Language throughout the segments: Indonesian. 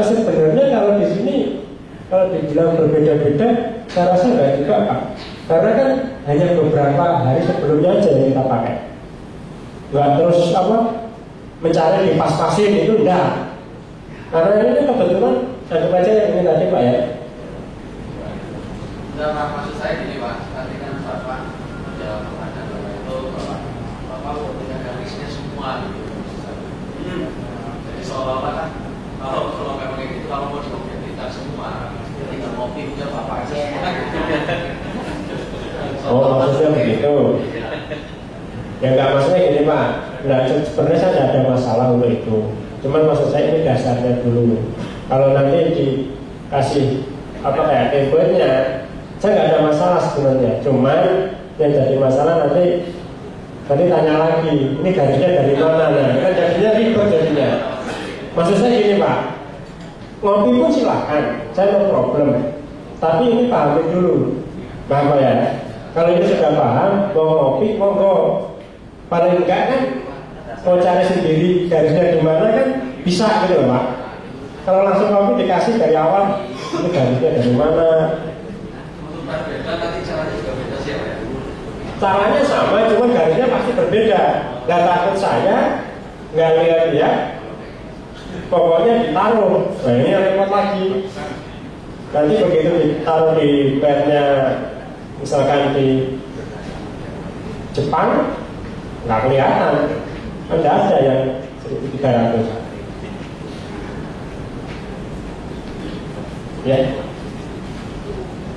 Sebenarnya kalau di sini kalau dibilang berbeda-beda, saya rasa enggak juga Pak. Karena kan hanya beberapa hari sebelumnya aja yang kita pakai. Enggak terus mencari di pas-pasin itu enggak. Karena ini kebetulan satu baca yang ini tadi Pak ya. Enggak Pak, maksud saya gini Pak. Tadi kan Bapak menjawab pertanyaan Bapak itu bahwa Bapak punya garisnya semua gitu. Jadi seolah-olah kan kalau memang itu kalau mau dikompetikan semua, tinggal ngopi punya Bapak aja semua gitu. Oh maksudnya begitu. Ya enggak, maksudnya gini Pak. Nah sebenarnya saya tidak ada masalah untuk itu. Cuman maksud saya ini dasarnya dulu. Kalau nanti dikasih kayak template-nya, saya nggak ada masalah sebenarnya. Cuman yang jadi masalah nanti tanya lagi, ini garisnya dari mana? Nah, kan jadinya ribet jadinya. Maksud saya gini Pak, ngopi pun silahkan, saya no problem. Tapi ini pahami dulu, paham ya? Kalau ini sudah paham, mau ngopi, monggo. Paling enggak kan, mau cari sendiri garisnya di mana kan bisa gitu loh Pak. Kalau langsung ngopi dikasih dari awal, ini garisnya dari mana? Nanti caranya juga beda sih ya. Caranya sama, cuma garisnya pasti berbeda. Nah takut saya nggak lihat-lihat, pokoknya ditaruh. Nah ini repot lagi. Nanti begitu ditaruh di bednya, misalkan di Jepang, nggak kelihatan. Kan ada yang 1.300. Ya.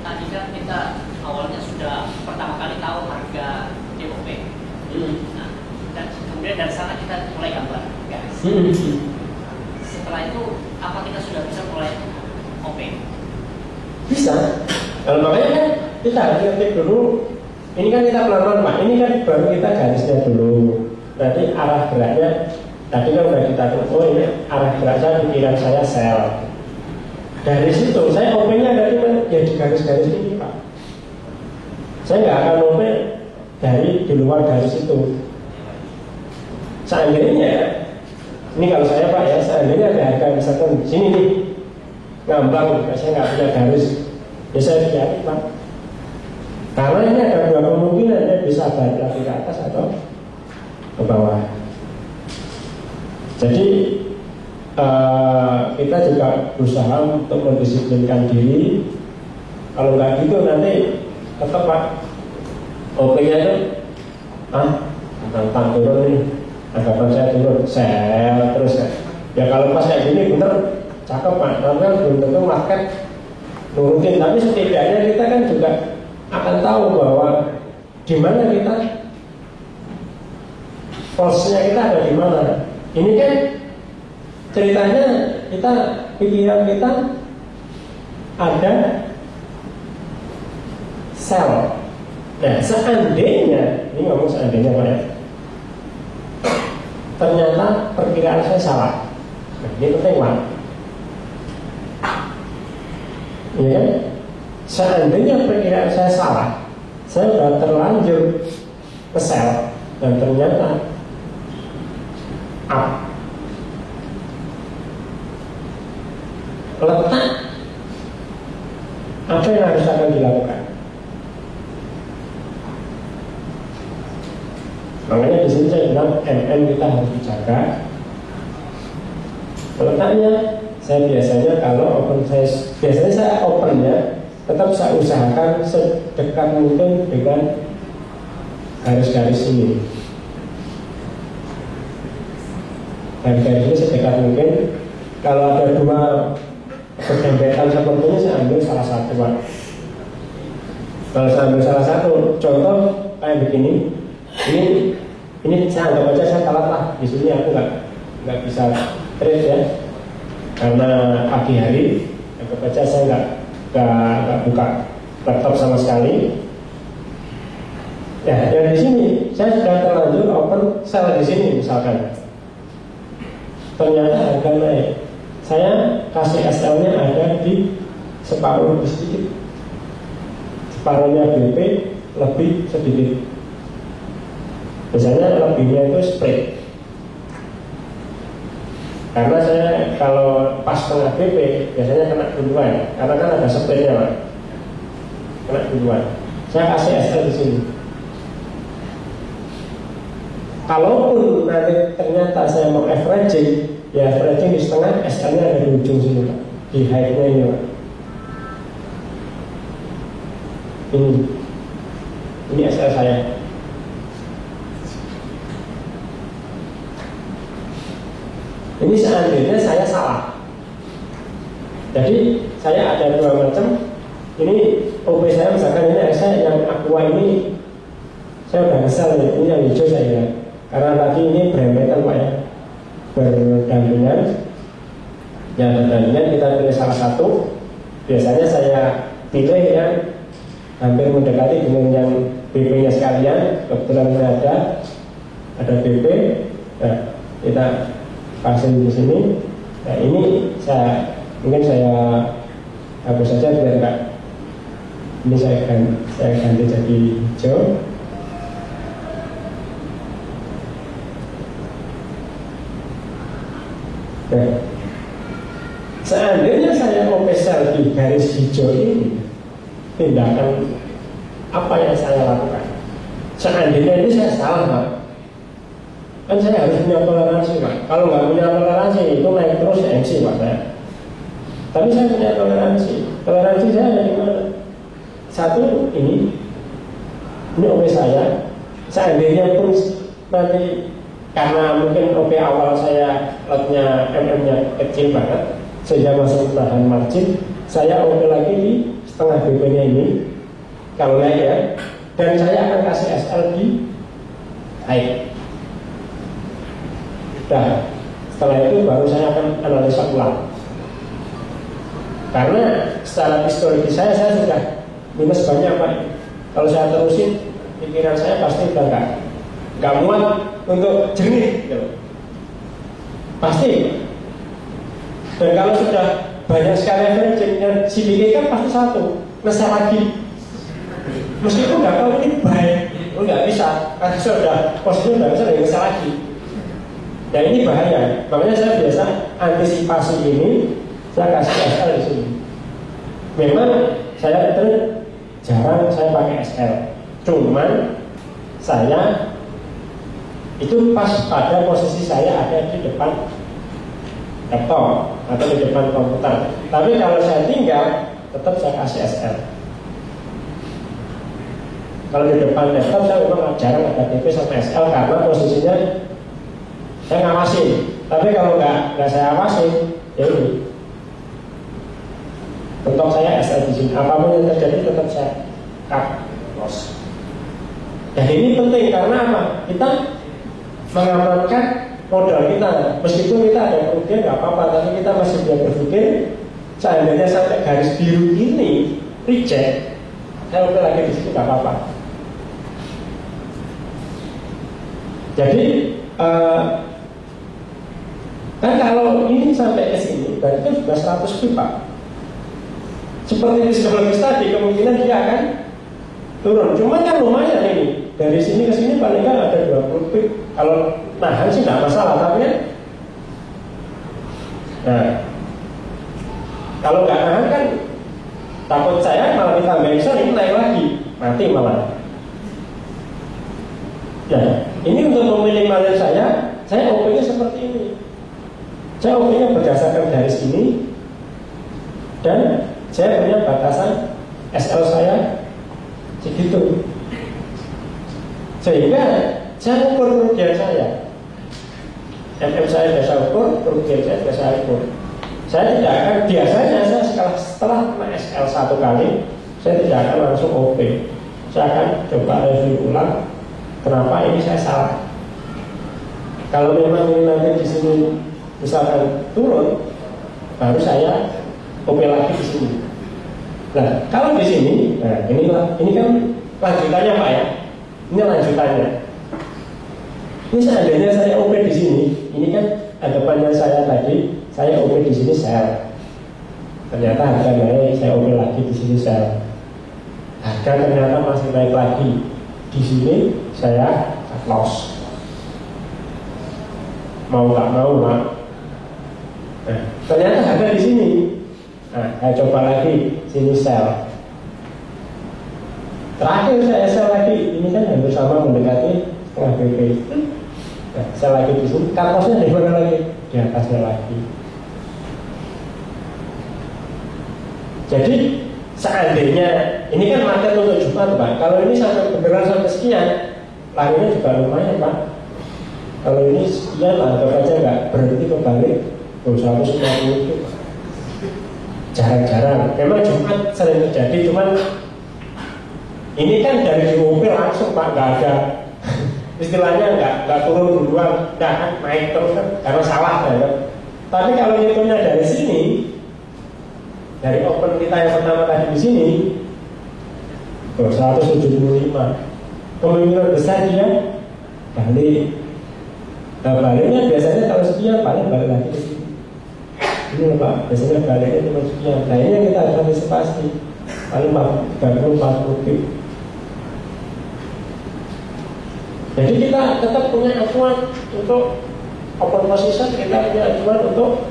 Tadi kan kita awalnya sudah pertama kali tahu harga DOP. Nah, dan kemudian dari sana kita mulai gambar garis. Setelah itu apa kita sudah bisa mulai OP? Bisa. Kalau makanya kan kita harus ngerti dulu. Ini kan kita pelan-pelan Pak. Ini kan baru kita garisnya dulu. Nanti arah geraknya tadi kan udah kita tahu. Oh ini arah gerak saya, pikiran saya sel. Dari situ saya OP-nya dari mana? Ya di garis-garis ini Pak. Saya nggak akan OP dari di luar garis itu. Seandainya ini kalau saya Pak ya, seandainya ada harga misalkan di sini nih ngambang, saya nggak punya garis, ya saya cari Pak. Karena ini ada dua kemungkinan, ya bisa balik lagi ke atas atau ke bawah. Jadi kita juga berusaha untuk mendisiplinkan diri. Kalau nggak gitu nanti tetap Pak OP-nya itu tentang turun nih, anggapan saya turun sel terus ya kalau pas kayak gini bener cakep Pak, karena belum tentu market nurutin, tapi setidaknya kita kan juga akan tahu bahwa di mana kita force-nya kita ada di mana. Ini kan ceritanya kita, pikiran kita ada sel. Nah seandainya, ini ngomong seandainya Pak ya, ternyata perkiraan saya salah. Nah ini penting Pak. Ya, seandainya perkiraan saya salah, saya sudah terlanjur ke sel dan ternyata up. Letak apa yang harus akan dilakukan? Makanya di sini saya bilang MM kita harus dijaga. Letaknya saya biasanya kalau open size, biasanya saya open ya, tetap saya usahakan sedekat mungkin dengan garis-garis ini. Garis-garis ini sedekat mungkin. Kalau ada dua berdempetan seperti ini, saya ambil salah satu Pak. Kalau saya ambil salah satu, contoh kayak begini, ini saya anggap aja saya kalah lah. Di sini aku nggak bisa trade ya, karena pagi hari anggap aja saya nggak buka laptop sama sekali. Ya, dan di sini saya sudah terlanjur open sell di sini misalkan. Ternyata harga naik. Saya kasih SL-nya ada di separuh lebih sedikit. Separuhnya BP lebih sedikit. Biasanya lebihnya itu split. Karena saya kalau pas setengah BP biasanya kena duluan, karena kan ada spreadnya Pak, kena duluan. Saya kasih SL di sini. Kalaupun nanti ternyata saya mau averaging, ya averaging di setengah, SL-nya ada di ujung sini Pak, di height-nya ini Pak. Ini SL saya. Ini seandainya saya salah. Jadi saya ada dua macam. Ini OP saya misalkan ini saya yang aqua ini saya udah kesal ya. Ini yang hijau saya. Karena tadi ini berempetan Pak ya, berdampingan. Yang berdampingan kita pilih salah satu. Biasanya saya pilih yang hampir mendekati dengan yang BP-nya sekalian. Kebetulan ada BP. Nah, kita pasang di sini. Nah ini mungkin saya hapus saja biar enggak. Ini saya ganti jadi hijau. Nah, seandainya saya mempeser di garis hijau ini, tindakan apa yang saya lakukan? Seandainya ini saya salah Pak, kan saya harus punya toleransi Pak. Kalau nggak punya toleransi itu naik terus MC Pak saya. Tapi saya punya toleransi. Toleransi saya ada di mana? Satu ini OP saya. Seandainya pun nanti karena mungkin OP awal saya lotnya MM-nya kecil banget, sehingga masuk bahan margin, saya OP lagi di setengah BP-nya ini. Kalau naik ya, dan saya akan kasih SL di high. Nah, setelah itu baru saya akan analisa ulang. Karena secara psikologis saya sudah minus banyak Pak. Kalau saya terusin, pikiran saya pasti udah nggak muat untuk jernih gitu. Pasti. Dan kalau sudah banyak sekali averaging, yang CBK kan pasti satu, ngeser lagi. Meskipun nggak tahu ini baik, nggak bisa, karena sudah posisinya udah bisa ngeser lagi. Ya ini bahaya. Makanya saya biasa antisipasi ini, saya kasih SL di sini. Memang saya itu jarang saya pakai SL. Cuman saya itu pas pada posisi saya ada di depan laptop atau di depan komputer. Tapi kalau saya tinggal, tetap saya kasih SL. Kalau di depan laptop saya memang jarang ada TP sama SL karena posisinya saya ngawasin. Tapi kalau nggak saya awasin, ya ini. Untuk saya SL di sini, apapun yang terjadi tetap saya cut loss. Dan ini penting karena apa? Kita mengamankan modal kita. Meskipun kita ada kerugian nggak apa-apa, tapi kita masih bisa berpikir seandainya sampai garis biru ini reject, saya udah lagi di situ nggak apa-apa. Jadi kan kalau ini sampai ke sini, berarti itu juga 100 pipa. Seperti psikologis tadi, kemungkinan dia akan turun. Cuma kan lumayan ini. Dari sini ke sini paling kan ada 20 pip. Kalau nahan sih nggak masalah, tapi kan. Nah, kalau nggak nahan kan, takut saya malah ditambahin ini naik lagi, mati malah. Nah, ini untuk meminimalkan saya OP-nya seperti ini. Saya OP-nya berdasarkan garis ini, dan saya punya batasan SL saya segitu. Sehingga saya ukur kerugian saya. MM saya biasa ukur, kerugian saya biasa ukur. Saya tidak akan, biasanya saya setelah SL satu kali, saya tidak akan langsung OP. Saya akan coba review ulang, kenapa ini saya salah. Kalau memang ini nanti di sini misalkan turun, baru saya OP lagi di sini. Nah, kalau di sini, nah ini kan lanjutannya Pak ya. Ini lanjutannya. Ini seandainya saya OP di sini, ini kan anggapannya saya tadi, saya OP di sini sell. Ternyata harga naik, saya OP lagi di sini sell. Harga ternyata masih naik lagi. Di sini saya loss. Mau nggak mau Pak, Nah, ternyata ada di sini. Nah, saya coba lagi sini sel. Terakhir saya sel lagi, ini kan hampir sama mendekati setengah BP. Nah, sel lagi di sini, cut-lossnya di mana lagi? Di atasnya lagi. Jadi seandainya ini kan market untuk Jumat, Pak. Kalau ini sampai beneran sampai sekian, larinya juga lumayan, Pak. Kalau ini sekian, anggap aja nggak berhenti kebalik 150 itu jarang-jarang. Memang Jumat sering terjadi, cuman ini kan dari DOP langsung, Pak, nggak ada istilahnya nggak turun duluan, kan naik terus kan, karena salah kan. Tapi kalau hitungnya dari sini, dari open kita yang pertama tadi di sini, 175, kemungkinan besar dia balik. Nah, baliknya biasanya kalau sekian paling balik lagi ke sini. Ini Pak, biasanya baliknya cuma sekian. Nah, ini yang kita harus antisipasi. Paling 30-40 pip. Jadi kita tetap punya acuan untuk open position, kita punya acuan untuk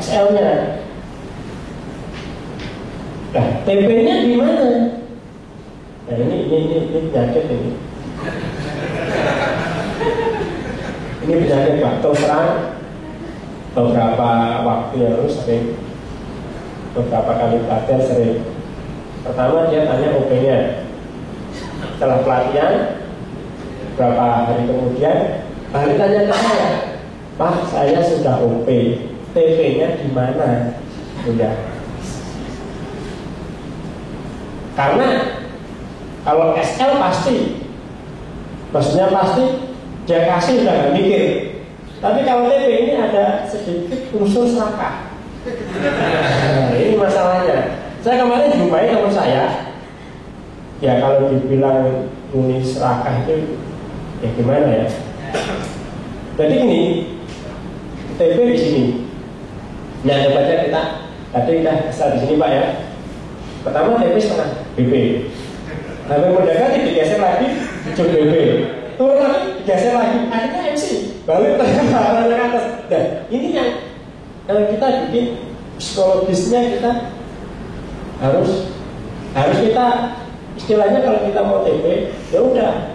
SL-nya. Nah, TP-nya di mana? Nah, ini penyakit ini. Ini penyakit Pak. Terus terang beberapa waktu yang lalu sering, beberapa kali pelatihan sering. Pertama dia tanya OP-nya. Setelah pelatihan berapa hari kemudian balik tanya ke saya, Pak, saya sudah OP, TP-nya di mana? Udah. Karena kalau SL pasti, maksudnya pasti dia kasih udah gak mikir. Tapi kalau TP ini ada sedikit unsur serakah. Nah, ini masalahnya. Saya kemarin jumpai teman saya, ya kalau dibilang ini serakah itu ya gimana ya. Jadi ini TP di sini. Nah, coba aja kita tadi kita asal di sini Pak ya. Pertama TP setengah BP. Lalu mendekati digeser lagi ujung BP. Turun lagi digeser lagi. Akhirnya MC balik terkena ke atas. Dan ini yang kita bikin psikologisnya kita harus kita istilahnya kalau kita mau TP ya udah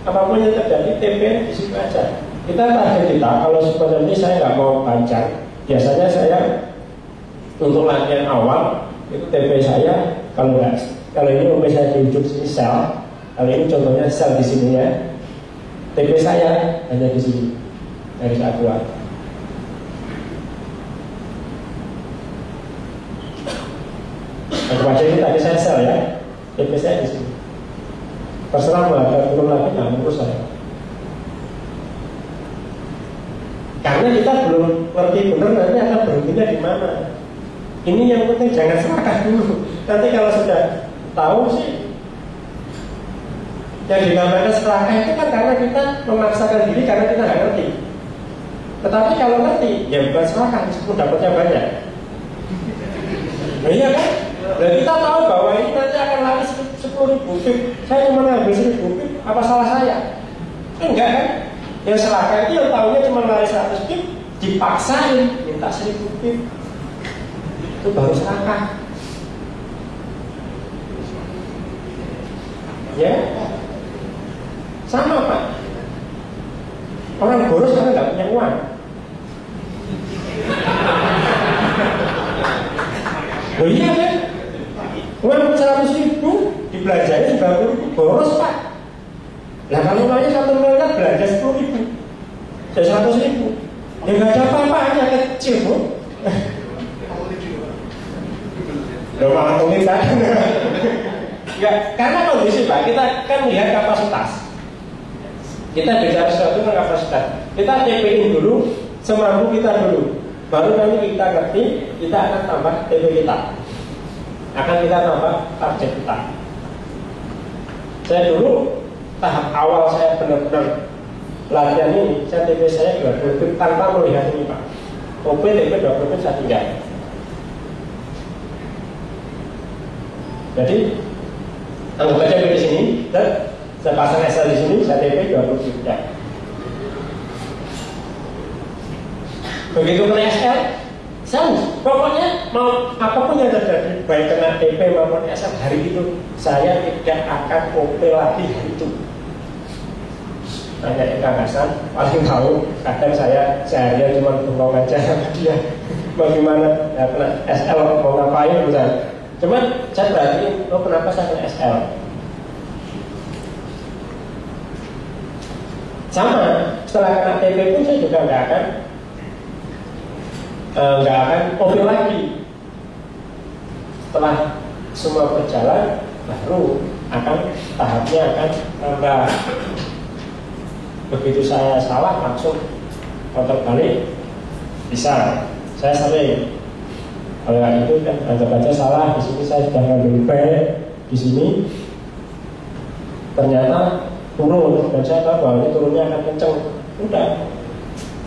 apapun yang terjadi TP di situ aja. Kita target kita kalau sebenarnya saya nggak mau panjang, biasanya saya untuk latihan awal itu TP saya kalau ini OP saya di ujung sini sel, kalau ini contohnya sel di sini ya, TP saya hanya di sini dari acuan. Nah, ini tadi saya sel ya, TP saya di sini. Terserah mau ada turun lagi nggak menurut saya. Karena kita belum ngerti benar nanti akan berhentinya di mana. Ini yang penting jangan serakah dulu. Nanti kalau sudah tahu sih, yang dinamakan serakah itu kan karena kita memaksakan diri karena kita nggak ngerti. Tetapi kalau ngerti, ya bukan serakah, meskipun dapatnya banyak. Nah, iya kan? Dan kita tahu bahwa ini nanti akan lari 10.000 pip. Saya cuma ngambil 1.000 pip, apa salah saya? Enggak kan? Yang serakah itu yang tahunya cuma lari 100 pip, dipaksain minta 1.000 pip. Itu baru serakah. Ya, sama Pak. Orang boros karena nggak punya uang. Oh iya kan? Uang 100.000 dibelanjain 90.000 boros Pak. Nah kalau uangnya 1 miliar belanja 10.000, jadi 100.000. Ya nggak ada apa-apanya, kecil Bu. Udah malah tulis kan? Ya, karena kondisi Pak, kita kan melihat kapasitas. Kita bicara sesuatu tentang kapasitas. Kita TP-in dulu, semampu kita dulu. Baru nanti kita ngerti, kita akan tambah TP kita. Akan kita tambah target kita. Saya dulu, tahap awal saya benar-benar latihan ini, saya TP saya 20 pip tanpa melihat ini Pak. OP TP 20 pip saya tinggal. Jadi anggap aja di sini, dan saya pasang SL di sini, saya TP 20 pip ya. Begitu kena SL, pokoknya mau apapun yang terjadi, baik kena DP maupun SL hari itu, saya tidak akan OP lagi hari itu. Tanya Kang Hasan, paling tahu. Kadang saya seharian cuma bengong aja sama dia. Bagaimana ya, kena SL mau ngapain misalnya. Cuman saya berarti, lo kenapa saya kena SL? Sama, setelah kena TP pun saya juga nggak akan OP lagi. Setelah semua berjalan, baru tahapnya akan tambah. Begitu saya salah langsung kontak balik bisa. Saya sering kalau itu kan anggap aja salah, di sini saya sudah ngambil P, di sini ternyata turun dan saya tahu bahwa ini turunnya akan kenceng. Udah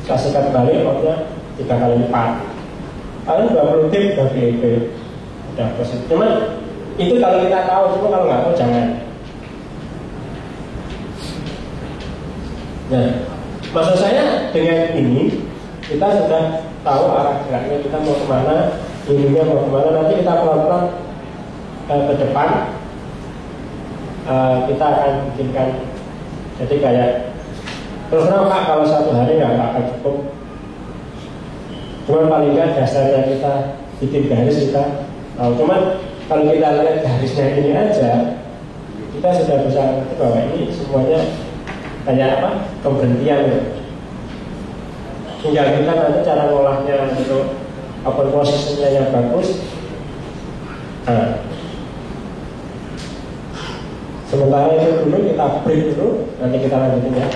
saya sikat balik outnya 3 kali lipat. Paling 20 tip udah GP, udah positif. Cuman itu kalau kita tahu, cuma kalau nggak tahu jangan. Nah, maksud saya dengan ini kita sudah tahu arah geraknya, kita mau kemana, ininya mau kemana. Nanti kita pelan-pelan ke depan kita akan bikinkan. Jadi kayak terus terang Pak, kalau 1 hari nggak akan cukup. Cuman paling nggak dasarnya kita bikin garis kita tahu. Cuman kalau kita lihat garisnya ini aja, kita sudah bisa ngerti bahwa ini semuanya kayak apa? Pemberhentian ya. Tinggal kita nanti cara ngolahnya untuk open posisinya yang bagus. Nah, sementara itu dulu kita break dulu, nanti kita lanjutin ya.